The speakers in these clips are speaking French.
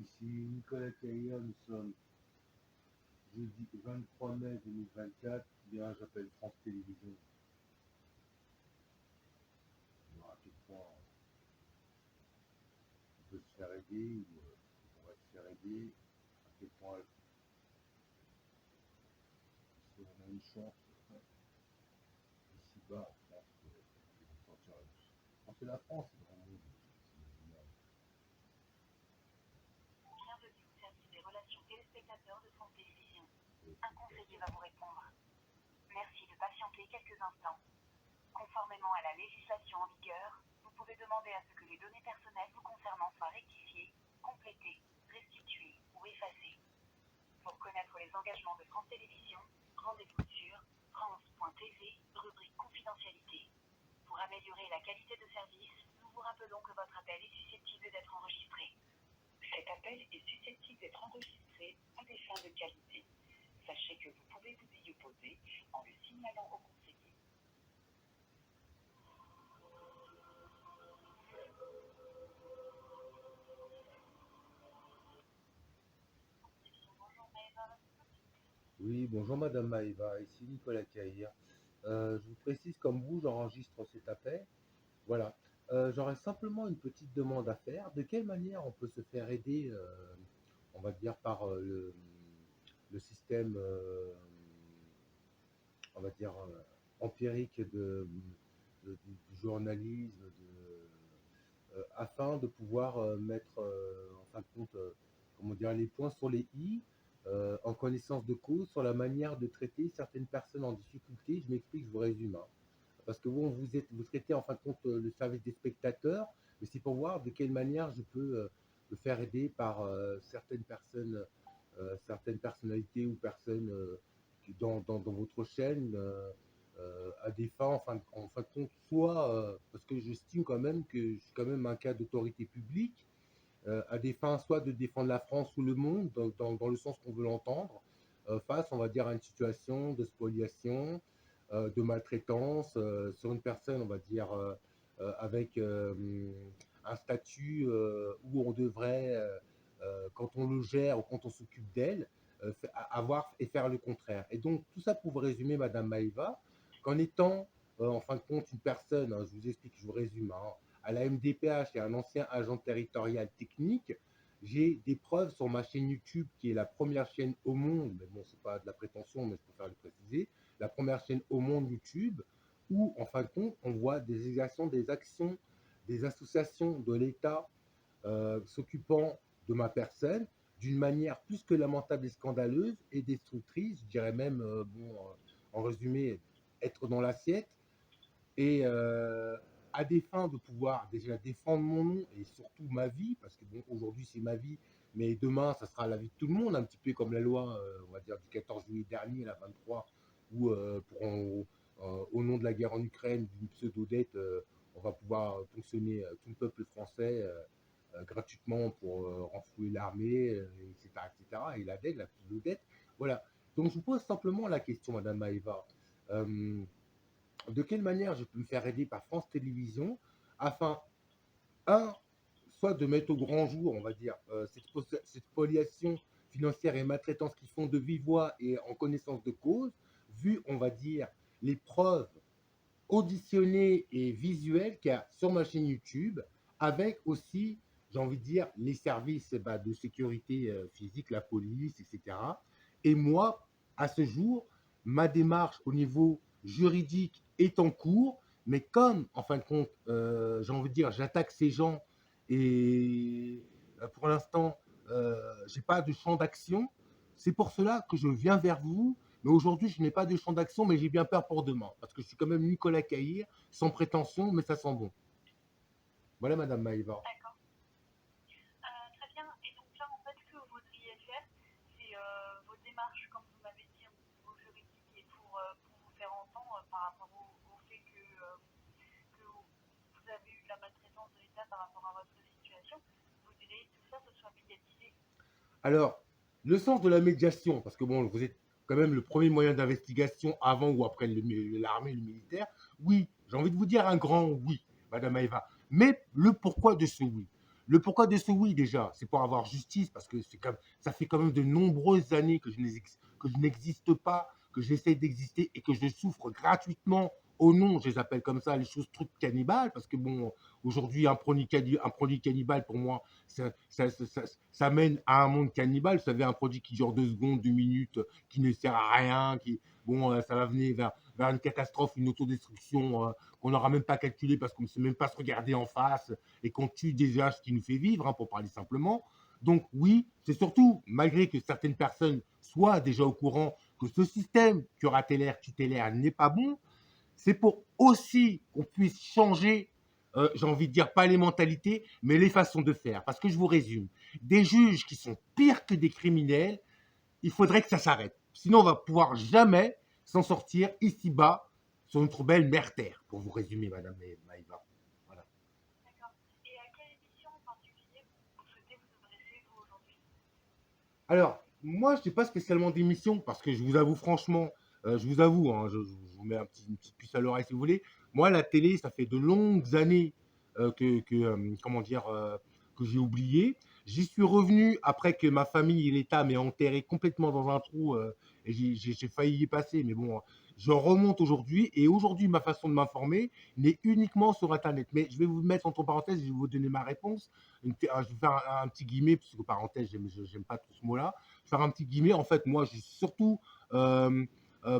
Ici Nicolas Caillard, nous sommes jeudi 23 mai 2024. Bien, j'appelle France Télévisions. À quel point on peut se faire aider ou on va se faire aider, à quel point si on a une chance ici-bas, je pense que je sortirai. Quand c'est la France, c'est vraiment Bienvenue au service des relations téléspectateurs de France Télévisions. Un conseiller va vous répondre. Merci de patienter quelques instants. Conformément à la législation en vigueur, vous pouvez demander à ce que les données personnelles vous concernant soient rectifiées, complétées, restituées ou effacées. Pour connaître les engagements de France Télévisions, rendez-vous sur France.tv, rubrique confidentialité. Pour améliorer la qualité de service, nous vous rappelons que votre appel est susceptible d'être enregistré. Cet appel est susceptible d'être enregistré à des fins de qualité. Sachez que vous pouvez vous y opposer en le signalant au conseiller. Oui, bonjour Madame Maïva, ici Nicolas Caillard. Je vous précise, comme vous, j'enregistre cet appel. Voilà. J'aurais simplement une petite demande à faire. De quelle manière on peut se faire aider, on va dire, par le système, on va dire, empirique du journalisme, afin de pouvoir mettre, en fin de compte, comment dire, les points sur les i, en connaissance de cause, sur la manière de traiter certaines personnes en difficulté. Je m'explique, je vous résume, hein. Parce que vous traitez en fin de compte le service des spectateurs, mais c'est pour voir de quelle manière je peux me faire aider par certaines personnes, certaines personnalités ou personnes dans votre chaîne à des fins, en fin de compte, soit parce que j'estime quand même que je suis quand même un cas d'autorité publique, à des fins soit de défendre la France ou le monde, dans le sens qu'on veut l'entendre, face, on va dire, à une situation de spoliation, de maltraitance sur une personne, on va dire, avec un statut où on devrait, quand on le gère ou quand on s'occupe d'elle, avoir et faire le contraire. Et donc, tout ça pour vous résumer, Madame Maïva, qu'en étant, en fin de compte, une personne, hein, je vous explique, je vous résume, hein, à la MDPH et un ancien agent territorial technique, j'ai des preuves sur ma chaîne YouTube, qui est la première chaîne au monde, mais bon, c'est pas de la prétention, mais je préfère le préciser, la première chaîne au monde YouTube, où, en fin de compte, on voit des actions des associations de l'État s'occupant de ma personne d'une manière plus que lamentable et scandaleuse et destructrice, je dirais même, en résumé, être dans l'assiette, et à des fins de pouvoir déjà défendre mon nom et surtout ma vie, parce que bon, aujourd'hui c'est ma vie, mais demain ça sera la vie de tout le monde, un petit peu comme la loi, on va dire, du 14 juillet dernier, la 23, où au nom de la guerre en Ukraine, d'une pseudo-dette, on va pouvoir fonctionner, tout le peuple français, gratuitement pour renflouer l'armée, etc., etc., et la dette, la pseudo-dette. Voilà. Donc je vous pose simplement la question, Madame Maëva. Euh, de quelle manière je peux me faire aider par France Télévisions afin, un, soit de mettre au grand jour, on va dire, cette spoliation financière et maltraitance qui font de vive voix et en connaissance de cause, vu, on va dire, les preuves auditionnées et visuelles qu'il y a sur ma chaîne YouTube, avec aussi, j'ai envie de dire, les services de sécurité physique, la police, etc. Et moi, à ce jour, ma démarche au niveau juridique est en cours, mais comme, en fin de compte, j'ai envie de dire, j'attaque ces gens et pour l'instant, je n'ai pas de champ d'action, c'est pour cela que je viens vers vous. Mais aujourd'hui, je n'ai pas de champ d'action, mais j'ai bien peur pour demain. Parce que je suis quand même Nicolas Caïr, sans prétention, mais ça sent bon. Voilà, Madame Maïva. D'accord. Très bien. Et donc là, en fait, ce que vous voudriez faire, c'est vos démarches, comme vous m'avez dit, au niveau juridique et pour vous faire entendre par rapport au fait que vous avez eu de la maltraitance de l'État par rapport à votre situation. Vous voudriez que tout ça, ce soit médiatisé. Alors, le sens de la médiation, parce que bon, vous êtes quand même le premier moyen d'investigation avant ou après l'armée, le militaire. Oui, j'ai envie de vous dire un grand oui, Madame Maïva. Mais le pourquoi de ce oui. Le pourquoi de ce oui, déjà, c'est pour avoir justice, parce que ça fait quand même de nombreuses années que je n'existe pas, que j'essaie d'exister et que je souffre gratuitement au nom, je les appelle comme ça, les choses trucs cannibales, parce que bon, aujourd'hui, un produit cannibale, pour moi, ça mène à un monde cannibale. Vous savez, un produit qui dure 2 secondes, 2 minutes, qui ne sert à rien, bon, ça va venir vers une catastrophe, une autodestruction qu'on n'aura même pas calculée parce qu'on ne sait même pas se regarder en face et qu'on tue déjà ce qui nous fait vivre, hein, pour parler simplement. Donc oui, c'est surtout, malgré que certaines personnes soient déjà au courant que ce système curatelaire, tutélaire n'est pas bon, c'est pour aussi qu'on puisse changer, j'ai envie de dire, pas les mentalités, mais les façons de faire. Parce que je vous résume, des juges qui sont pires que des criminels, il faudrait que ça s'arrête. Sinon, on va pouvoir jamais s'en sortir ici-bas sur notre belle mère Terre, pour vous résumer, Madame Maïva. Voilà. D'accord. Et à quelle émission en particulier vous souhaitez vous adresser, vous, aujourd'hui? Alors, moi, je n'ai pas spécialement d'émission, parce que je vous avoue franchement, je vous avoue, hein, je vous mets une petite puce à l'oreille si vous voulez. Moi, la télé, ça fait de longues années comment dire, que j'ai oublié. J'y suis revenu après que ma famille et l'État m'aient enterré complètement dans un trou, et j'ai failli y passer. Mais bon, je remonte aujourd'hui, et aujourd'hui, ma façon de m'informer n'est uniquement sur Internet. Mais je vais vous mettre entre parenthèses, je vais vous donner ma réponse. Je vais faire un petit guillemet, parce que parenthèse, j'aime pas trop ce mot-là. Je vais faire un petit guillemet. En fait, moi, je suis surtout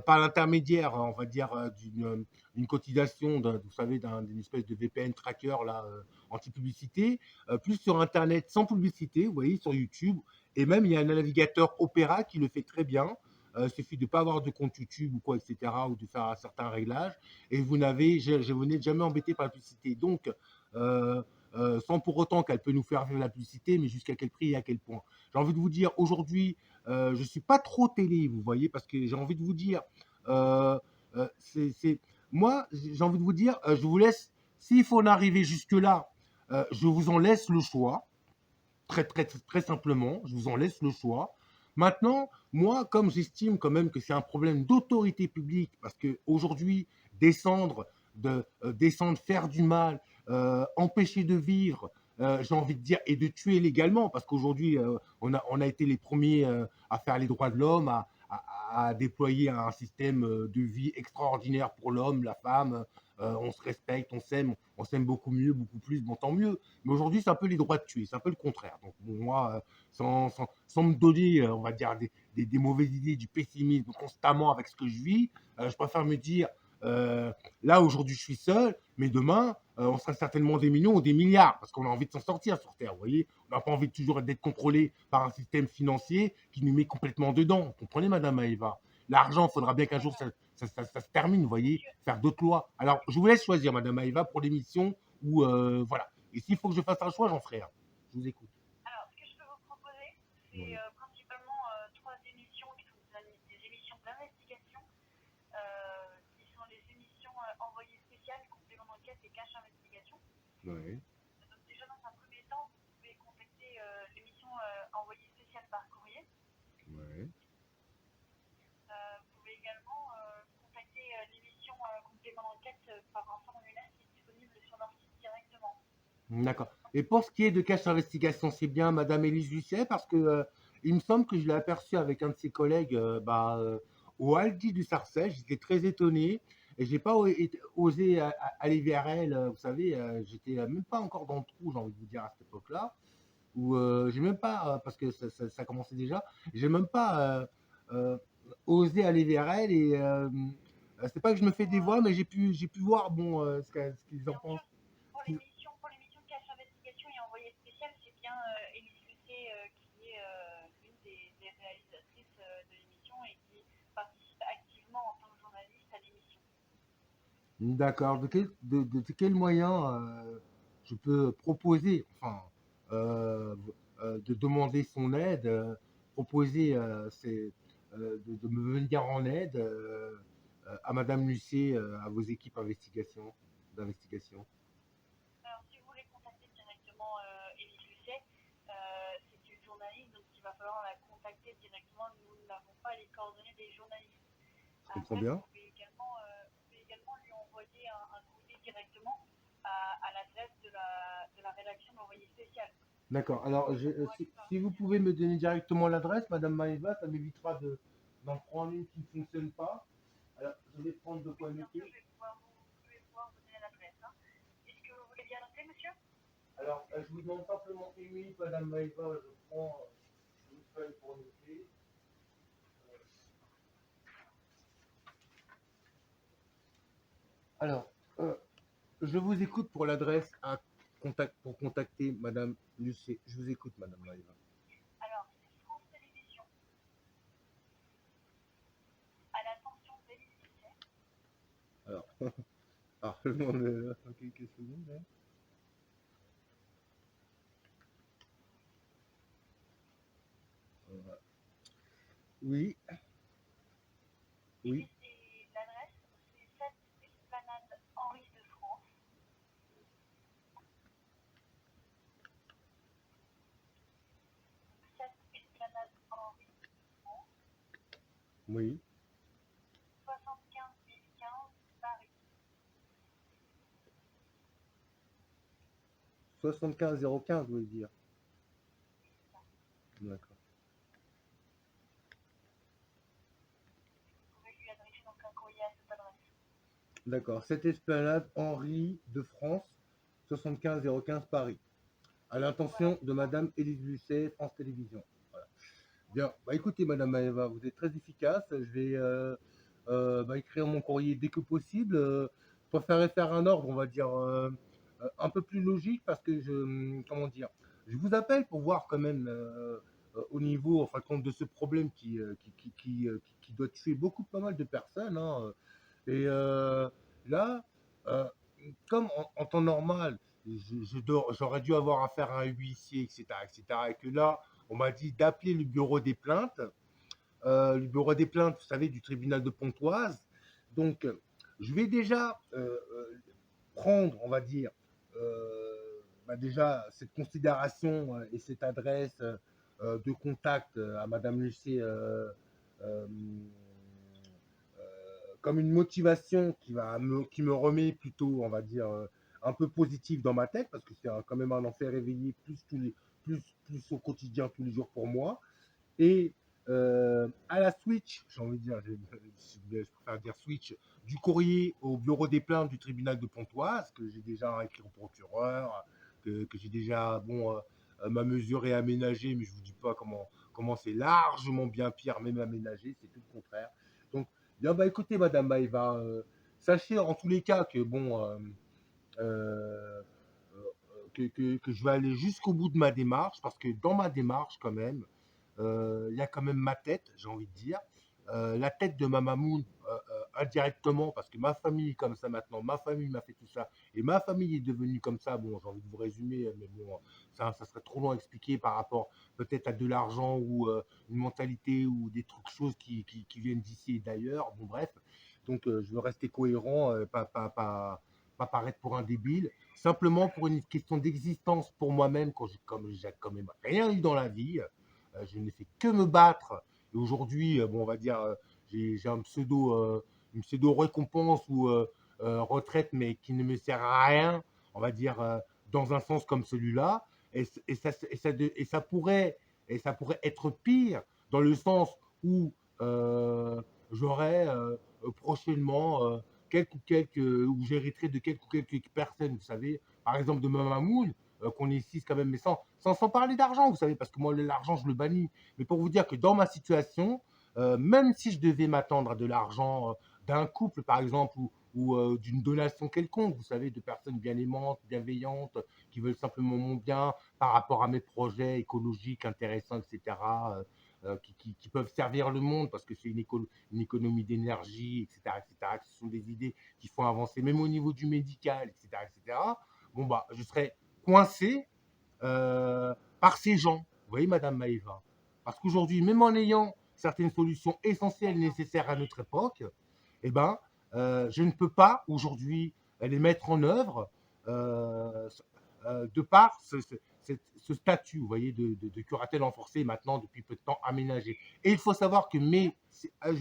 par l'intermédiaire, on va dire, d'une cotisation, vous savez, d'une espèce de VPN tracker là, anti-publicité, plus sur Internet sans publicité, vous voyez, sur YouTube. Et même, il y a un navigateur Opera qui le fait très bien. Il suffit de ne pas avoir de compte YouTube ou quoi, etc., ou de faire un certain réglage. Et vous n'êtes jamais embêté par la publicité. Donc, sans pour autant qu'elle peut nous faire vivre la publicité, mais jusqu'à quel prix et à quel point. J'ai envie de vous dire, aujourd'hui, je ne suis pas trop télé, vous voyez, parce que j'ai envie de vous dire, euh, moi, j'ai envie de vous dire, je vous laisse, s'il faut en arriver jusque-là, je vous en laisse le choix, très, très, très simplement, je vous en laisse le choix. Maintenant, moi, comme j'estime quand même que c'est un problème d'autorité publique, parce qu'aujourd'hui, descendre, faire du mal, empêcher de vivre, j'ai envie de dire, et de tuer légalement, parce qu'aujourd'hui, on a été les premiers à faire les droits de l'homme, à déployer un système de vie extraordinaire pour l'homme, la femme. On se respecte, on s'aime beaucoup mieux, beaucoup plus, bon, tant mieux. Mais aujourd'hui, c'est un peu les droits de tuer, c'est un peu le contraire. Donc, bon, moi, sans me donner, on va dire, des mauvaises idées, du pessimisme constamment avec ce que je vis, je préfère me dire, euh, là, aujourd'hui, je suis seul, mais demain, on sera certainement des millions ou des milliards, parce qu'on a envie de s'en sortir sur Terre, vous voyez. On n'a pas envie de toujours d'être contrôlé par un système financier qui nous met complètement dedans. Vous comprenez, Madame Maëva? L'argent, il faudra bien qu'un jour ça se termine, vous voyez, faire d'autres lois. Alors, je vous laisse choisir, Madame Maëva, pour l'émission où, voilà. Et s'il faut que je fasse un choix, j'en ferai un. Je vous écoute. Alors, ce que je peux vous proposer, c'est Oui. principalement trois émissions qui sont des émissions d'investigation, qui sont les émissions envoyées spéciales, complément d'enquête et cache investigation. Oui. Donc déjà dans un premier temps, vous pouvez contacter l'émission envoyée spéciale par courrier. Oui. Vous pouvez également contacter l'émission complément d'enquête par un formulaire qui est disponible sur leur site directement. D'accord. Et pour ce qui est de cache investigation, c'est bien Madame Élise Lucet, parce que il me semble que je l'ai aperçu avec un de ses collègues au Aldi du Sarcelles. J'étais très étonné et j'ai pas osé aller vers elle. Vous savez, j'étais même pas encore dans le trou, j'ai envie de vous dire à cette époque-là, où j'ai même pas, parce que ça commençait déjà, j'ai même pas euh, osé aller vers elle et c'est pas que je me fais des voix, mais j'ai pu voir bon ce qu'ils en Bien sûr, pensent. pour l'émission de cache investigation et envoyée spéciale, c'est bien Élise Lucet qui est l'une des réalisatrices de l'émission et qui participe activement en tant que journaliste à l'émission. D'accord. De quel moyen je peux proposer, enfin, euh, de demander son aide, proposer de me venir en aide à Madame Lucet, à vos équipes d'investigation. Alors, si vous voulez contacter directement Élise Lucet, c'est une journaliste, donc il va falloir la contacter directement. Nous n'avons pas les coordonnées des journalistes. Je comprends Après, bien. vous pouvez également lui envoyer un courrier directement à l'adresse de de la rédaction d'envoyé spécial. D'accord. Alors, si vous pouvez me donner directement l'adresse, Madame Maëva, ça m'évitera d'en prendre une qui ne fonctionne pas. Alors, je vais prendre de quoi Bien sûr, noter. je vais pouvoir vous donner l'adresse. Hein. Est-ce que vous voulez bien noter, monsieur? Alors, je vous demande simplement une minute, Madame Maëva, je prends une feuille pour noter. Alors, je vous écoute pour l'adresse pour contacter Madame Lucet. Je vous écoute, Madame Maëva. Alors, c'est France Télévisions. À l'attention d'Élise Lucet. Alors, je vous demande quelques secondes. Hein. Voilà. Oui. Oui. Et l'adresse, c'est 7 Esplanade Henri de France. 7 Esplanade Henri de France. Oui. 75 015 Paris. 75 015, vous voulez dire. D'accord. Vous pouvez lui adresser donc un courrier à cette adresse. D'accord. Cette esplanade Henri de France, 75 015 Paris. À l'intention de Madame Élise Lucet, France Télévisions. Voilà. Bien. Bah, écoutez, Madame Maëva, vous êtes très efficace. Je vais écrire mon courrier dès que possible. Je préférerais faire un ordre, on va dire, un peu plus logique parce que comment dire, je vous appelle pour voir quand même au niveau, en fin de compte, de ce problème qui doit tuer pas mal de personnes. Hein. Et là, euh, comme en temps normal, j'aurais dû avoir affaire à un huissier, etc., etc., et que là, on m'a dit d'appeler le bureau des plaintes, vous savez, du tribunal de Pontoise. Donc, je vais déjà prendre, on va dire, déjà cette considération et cette adresse de contact à Madame Lucet euh, comme une motivation qui me remet plutôt, on va dire, un peu positif dans ma tête, parce que c'est quand même un enfer réveillé plus au quotidien, tous les jours pour moi. Et à la switch, j'ai envie de dire, je préfère dire switch, du courrier au bureau des plaintes du tribunal de Pontoise, que j'ai déjà écrit au procureur, que j'ai déjà, ma mesure est aménagée, mais je ne vous dis pas comment c'est largement bien pire, même aménagé, c'est tout le contraire. Donc, bien, écoutez, Madame Maëva, sachez en tous les cas que, euh, que je vais aller jusqu'au bout de ma démarche, parce que dans ma démarche, quand même, il y a quand même ma tête, j'ai envie de dire, la tête de ma mamoun indirectement, parce que ma famille est comme ça maintenant, ma famille m'a fait tout ça, et ma famille est devenue comme ça. Bon, j'ai envie de vous résumer, mais bon, ça serait trop long à expliquer par rapport peut-être à de l'argent ou une mentalité ou des trucs, choses qui viennent d'ici et d'ailleurs. Bon, bref, donc je veux rester cohérent, pas paraître pour un débile, simplement pour une question d'existence pour moi-même, comme j'ai quand même rien eu dans la vie. Je n'ai fait que me battre. Et aujourd'hui, on va dire, j'ai une pseudo récompense ou retraite, mais qui ne me sert à rien, on va dire, dans un sens comme celui-là. Et ça pourrait être pire dans le sens où j'aurais prochainement où j'hériterai de quelques personnes, vous savez, par exemple de ma mamoun, qu'on est six quand même, mais sans parler d'argent, vous savez, parce que moi, l'argent, je le bannis. Mais pour vous dire que dans ma situation, même si je devais m'attendre à de l'argent d'un couple, par exemple, ou d'une donation quelconque, vous savez, de personnes bien aimantes, bienveillantes, qui veulent simplement mon bien par rapport à mes projets écologiques intéressants, etc., qui peuvent servir le monde parce que c'est une économie d'énergie, etc., etc., que ce sont des idées qui font avancer, même au niveau du médical, etc., etc., je serais coincé par ces gens. Vous voyez, Madame Maëva. Parce qu'aujourd'hui, même en ayant certaines solutions essentielles nécessaires à notre époque, eh ben, je ne peux pas aujourd'hui les mettre en œuvre de par ce statut, vous voyez, de curatelle enforcée maintenant depuis peu de temps aménagé. Et il faut savoir que je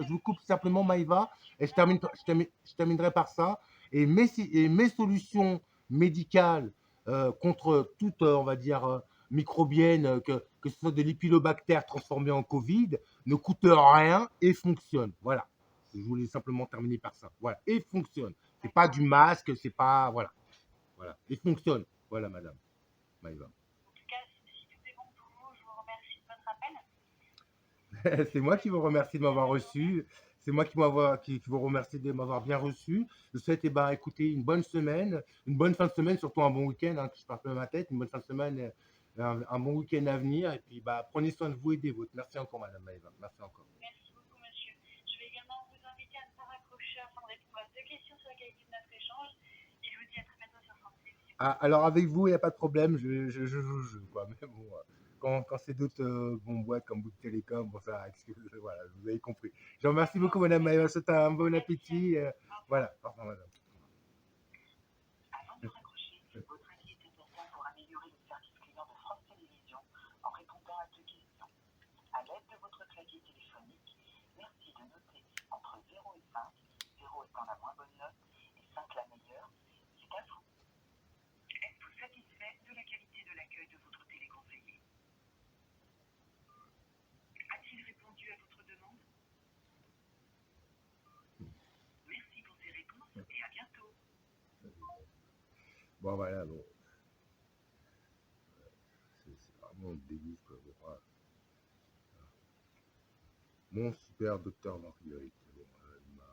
vous coupe simplement Maëva, et je terminerai par ça. Et mes solutions médicales contre toute, on va dire, microbienne, que ce soit de l'épilobactère transformé en Covid, ne coûte rien et fonctionne. Voilà. Je voulais simplement terminer par ça. Voilà. Et fonctionne. C'est pas du masque, c'est pas. Voilà. Voilà. Et fonctionne. Voilà, madame Maïva. En tout cas, si tout est bon pour vous, je vous remercie de votre appel. C'est moi qui vous remercie de m'avoir reçu. C'est moi qui vous remercie de m'avoir bien reçu. Je vous souhaite, eh ben, écoutez, une bonne semaine, une bonne fin de semaine, surtout un bon week-end, hein, que je parle peu ma tête, une bonne fin de semaine, un bon week-end à venir. Et puis, bah, prenez soin de vous et des vôtres. Merci encore, madame Maëva. Merci encore. Merci beaucoup, monsieur. Je vais également vous inviter à ne pas raccrocher afin de répondre à deux questions sur la qualité de notre échange. Et je vous dis à très bientôt sur France Télévisions. Ah, alors, avec vous, il n'y a pas de problème. Je joue le jeu, quoi. Mais bon, quand c'est d'autres boîtes comme Bouygues Télécom, bon, ça, excusez, voilà, vous avez compris. Je vous remercie beaucoup, madame Maëva. Je vous souhaite un bon appétit. Voilà. Au revoir, madame. Avant de raccrocher, votre avis est important pour améliorer le service client de France Télévisions en répondant à deux questions. À l'aide de votre clavier téléphonique, merci de noter entre 0 et 5, 0 étant la moins bonne note et 5 la meilleure. C'est à vous. Êtes-vous satisfait de la qualité de l'accueil de votre téléconseiller? A-t-il répondu à votre demande? Merci pour ces réponses et à bientôt. Bon, voilà, bon. C'est vraiment dégueu, quoi. Bon, voilà. Mon super docteur Marguerite, bon, il m'a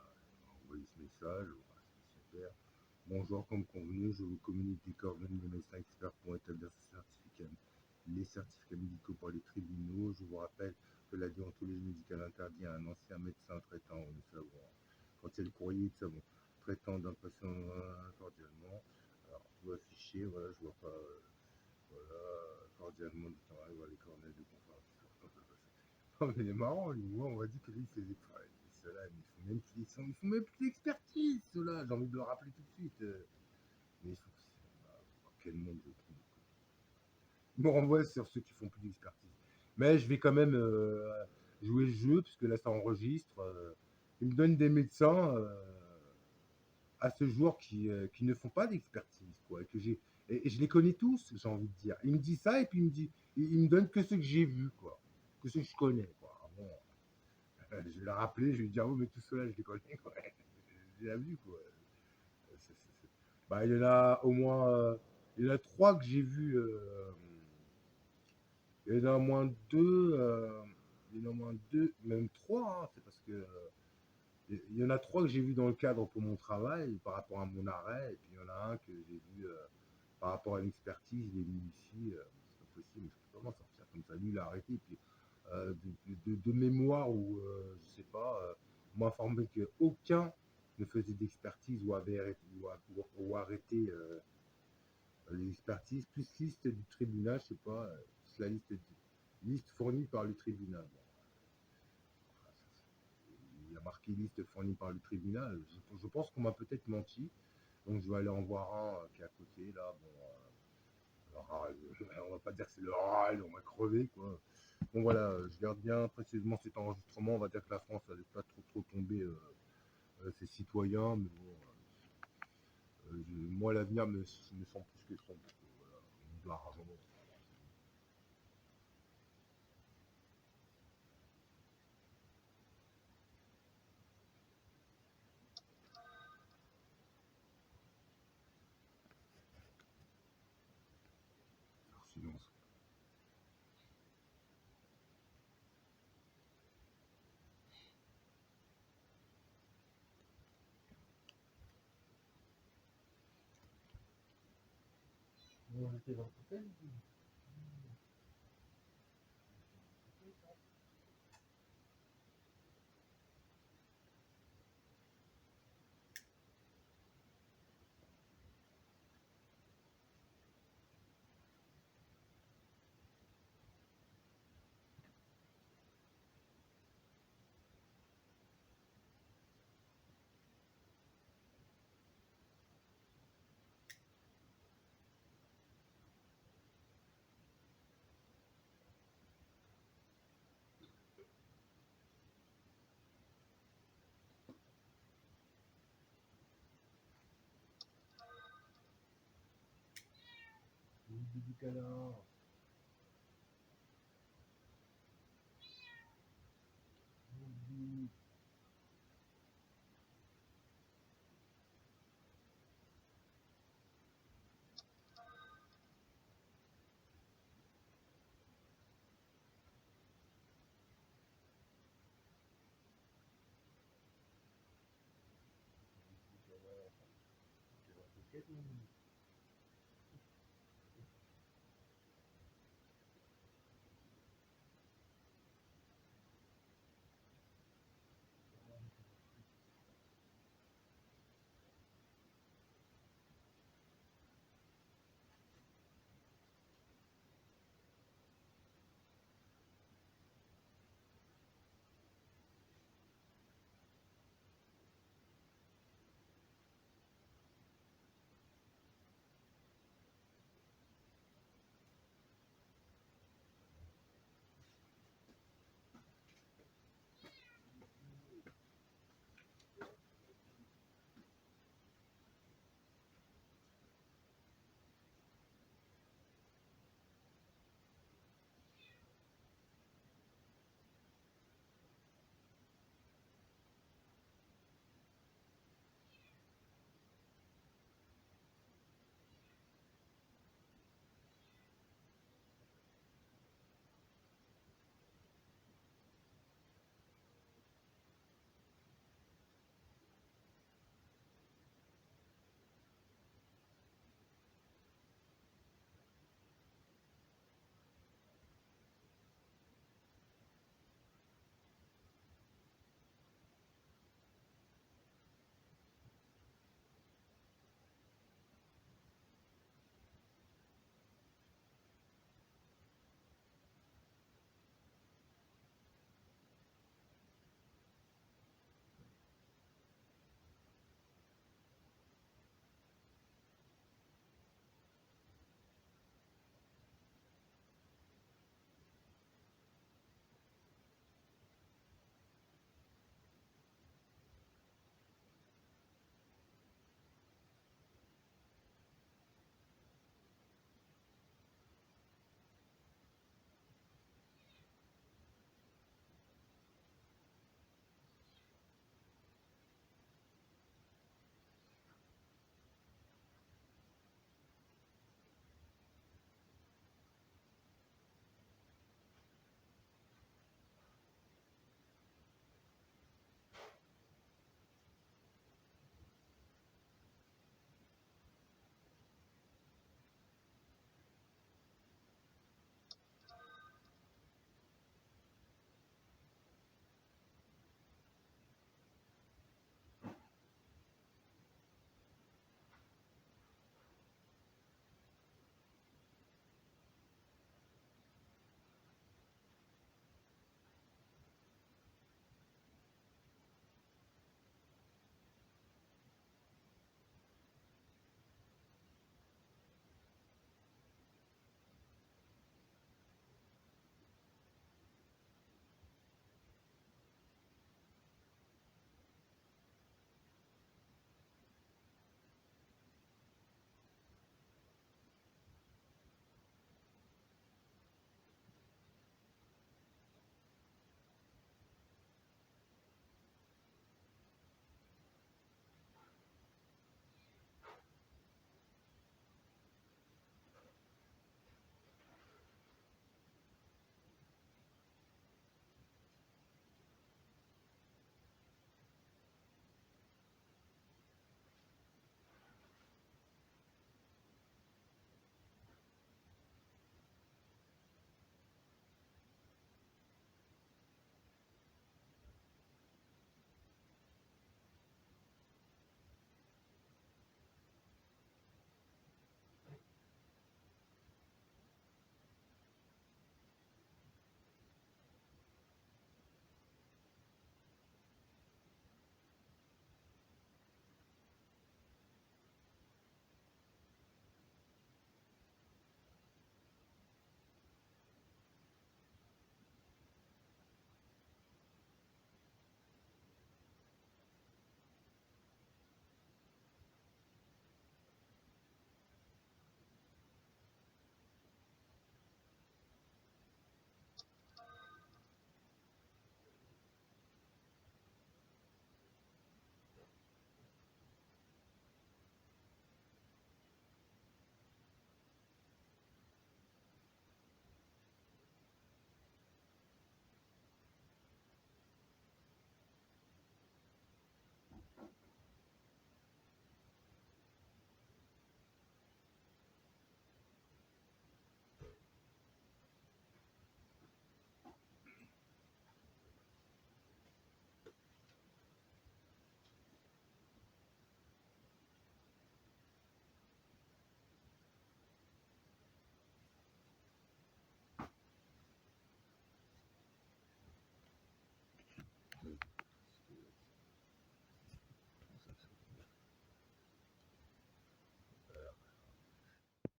envoyé ce message, voilà, c'est super. Bonjour, comme convenu, je vous communique des coordonnées de médecins experts pour établir les certificats médicaux pour les tribunaux. Je vous rappelle que la déontologie médicale interdit à un ancien médecin traitant, nous savons, quand il y a le courrier de savon, traitant d'un patient cordialement. Alors, tout affiché, voilà, je vois pas, voilà, cordialement du travail, voilà, les coordonnées de conférence. Oh, mais il est marrant, lui. Moi, on m'a dit que lui, il faisait pas. Ceux-là, ils font même plus d'expertise, ceux-là. J'ai envie de le rappeler tout de suite. Mais il faut que dans quel monde je trouve. Il me renvoie sur ceux qui font plus d'expertise. Mais je vais quand même jouer le jeu, puisque là, ça enregistre. Il me donne des médecins à ce jour qui ne font pas d'expertise, quoi. Et je les connais tous, j'ai envie de dire. Il me dit ça, et puis il me donne que ceux que j'ai vus, quoi. Que ceux que je connais, quoi. Bon, je vais la rappeler, je vais lui dire, oh, mais tout cela, je les connais, quoi. J'ai déjà vu, quoi. Bah, il y en a au moins. Il y en a trois que j'ai vus. Il y en a au moins deux. Il y en a au moins deux, même trois, hein, c'est parce que. Il y en a trois que j'ai vus dans le cadre pour mon travail, par rapport à mon arrêt, et puis il y en a un que j'ai vu par rapport à l'expertise, il est venu ici, c'est pas possible, je peux pas m'en sortir comme ça. Lui, il a arrêté, et puis de mémoire, ou je sais pas, on m'a informé qu'aucun ne faisait d'expertise ou avait arrêté, ou arrêté l'expertise, plus liste du tribunal, je sais pas, c'est la liste fournie par le tribunal. Bon, il y a marqué liste fournie par le tribunal. Je pense qu'on m'a peut-être menti. Donc je vais aller en voir un qui est à côté là. Bon, on va pas dire que c'est le râle, on va crever quoi. Bon voilà, je garde bien précisément cet enregistrement. On va dire que la France n'allait pas trop tomber ses citoyens, mais bon, moi l'avenir me semble plus que sombre. Voilà, on doit largement. Silence. On était dans l'hôtel. du canard. Oublie. Je vais coquette,